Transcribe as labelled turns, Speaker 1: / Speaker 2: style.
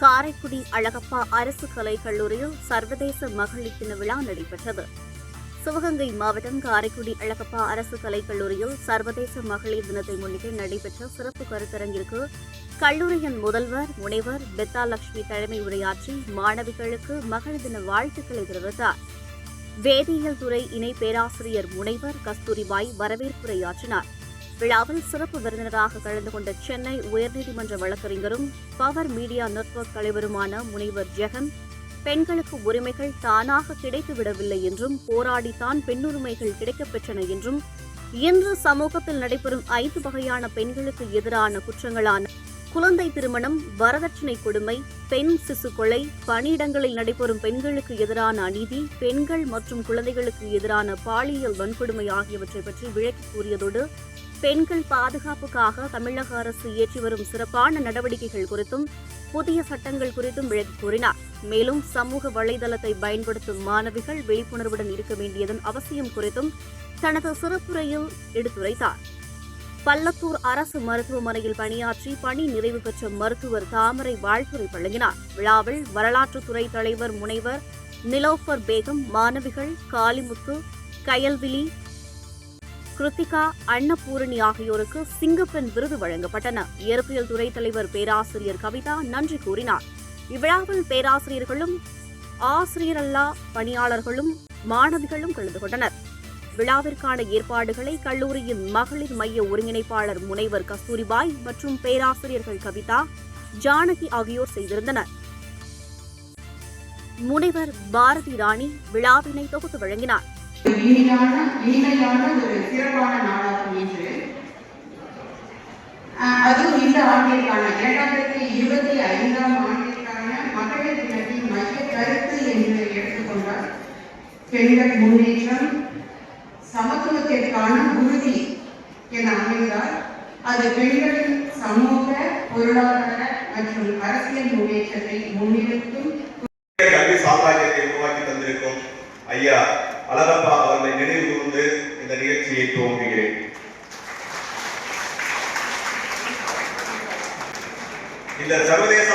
Speaker 1: காரைக்குடி அழகப்பா அரசு கலைக் கல்லூரியில் சர்வதேச மகளிர் தின விழா நடைபெற்றது. சிவகங்கை மாவட்டம் காரைக்குடி அழகப்பா அரசு கலைக் கல்லூரியில் சர்வதேச மகளிர் தினத்தை முன்னிட்டு நடைபெற்ற சிறப்பு கருத்தரங்கிற்கு கல்லூரியின் முதல்வர் முனைவர் பெத்தாலட்சுமி தலைமை உரையாற்றி மாணவிகளுக்கு மகளிர் தின வாழ்த்துக்களை தெரிவித்தார். வேதியியல் துறை இணை பேராசிரியர் முனைவர் கஸ்தூரிபாய் வரவேற்புரையாற்றினார். விழாவில் சிறப்பு விருந்தினராக கலந்து கொண்ட சென்னை உயர்நீதிமன்ற வழக்கறிஞரும் பவர் மீடியா நெட்வொர்க் தலைவருமான முனைவர் ஜெகன், பெண்களுக்கு உரிமைகள் தானாக கிடைத்துவிடவில்லை என்றும் போராடித்தான் பெண்ணுரிமைகள் கிடைக்கப்பெற்றன என்றும் இன்று சமூகத்தில் நடைபெறும் 5 வகையான பெண்களுக்கு எதிரான குற்றங்களான குழந்தை திருமணம், வரதட்சணை கொடுமை, பெண் சிசு கொலை, பணியிடங்களில் நடைபெறும் பெண்களுக்கு எதிரான அநீதி, பெண்கள் மற்றும் குழந்தைகளுக்கு எதிரான பாலியல் வன்கொடுமை ஆகியவற்றை பற்றி விளக்கி கூறியதோடு பெண்கள் பாதுகாப்புக்காக தமிழக அரசு இயற்றி வரும் சிறப்பான நடவடிக்கைகள் குறித்தும் புதிய சட்டங்கள் குறித்தும் விளக்கி கூறினார். மேலும் சமூக வலைதளத்தை பயன்படுத்தும் மாணவிகள் விழிப்புணர்வுடன் இருக்க வேண்டியதன் அவசியம் குறித்தும் தனது சிறப்புரையில் எடுத்துரைத்தார். பள்ளத்தூர் அரசு மருத்துவமனையில் பணியாற்றி பணி நிறைவு பெற்ற மருத்துவர் தாமரை வாழ்த்துரை வழங்கினார். விழாவில் வரலாற்றுத்துறை தலைவர் முனைவர் நிலோஃபர் பேகம், மாணவிகள் காளிமுத்து, கயல்விழி, கிருத்திகா, அன்னபூரணி ஆகியோருக்கு சிங்கப்பெண் விருது வழங்கப்பட்டன. இயற்பியல் துறை தலைவர் பேராசிரியர் கவிதா நன்றி கூறினார். இவ்விழாவில் பேராசிரியர்களும் ஆசிரியரல்லா பணியாளர்களும் மாணவிகளும் கலந்து கொண்டனர். விழாவிற்கான ஏற்பாடுகளை கல்லூரியின் மகளிர் மைய ஒருங்கிணைப்பாளர் முனைவர் கஸ்தூரிபாய் மற்றும் பேராசிரியர்கள் கவிதா, ஜானகி ஆகியோர் செய்திருந்தனர். முனைவர் பாரதி ராணி விழாவினை தொகுத்து வழங்கினார்.
Speaker 2: இனிமையான ஒரு சிறப்பான நாளாகும் என்று அதுவும் இந்த ஆண்டிற்கான 2025ஆம் ஆண்டிற்கான மகளிர் தினத்தின் மைய கருத்து என்று எடுத்துக்கொண்டால் பெண்கள் முன்னேற்றம், சமத்துவத்திற்கான உறுதி என அமைந்தால் அது பெண்களின் சமூக, பொருளாதார மற்றும் அரசியல் முன்னேற்றத்தை முன்னிறுத்தும்
Speaker 3: கல்வி சாம்ராஜ்யத்தை உருவாக்கி தந்திருக்கும் ஐயா அழகப்பா அவர்களை நினைவு கூர்ந்து இந்த நிகழ்ச்சியை துவங்குகிறேன். இந்த சர்வதேச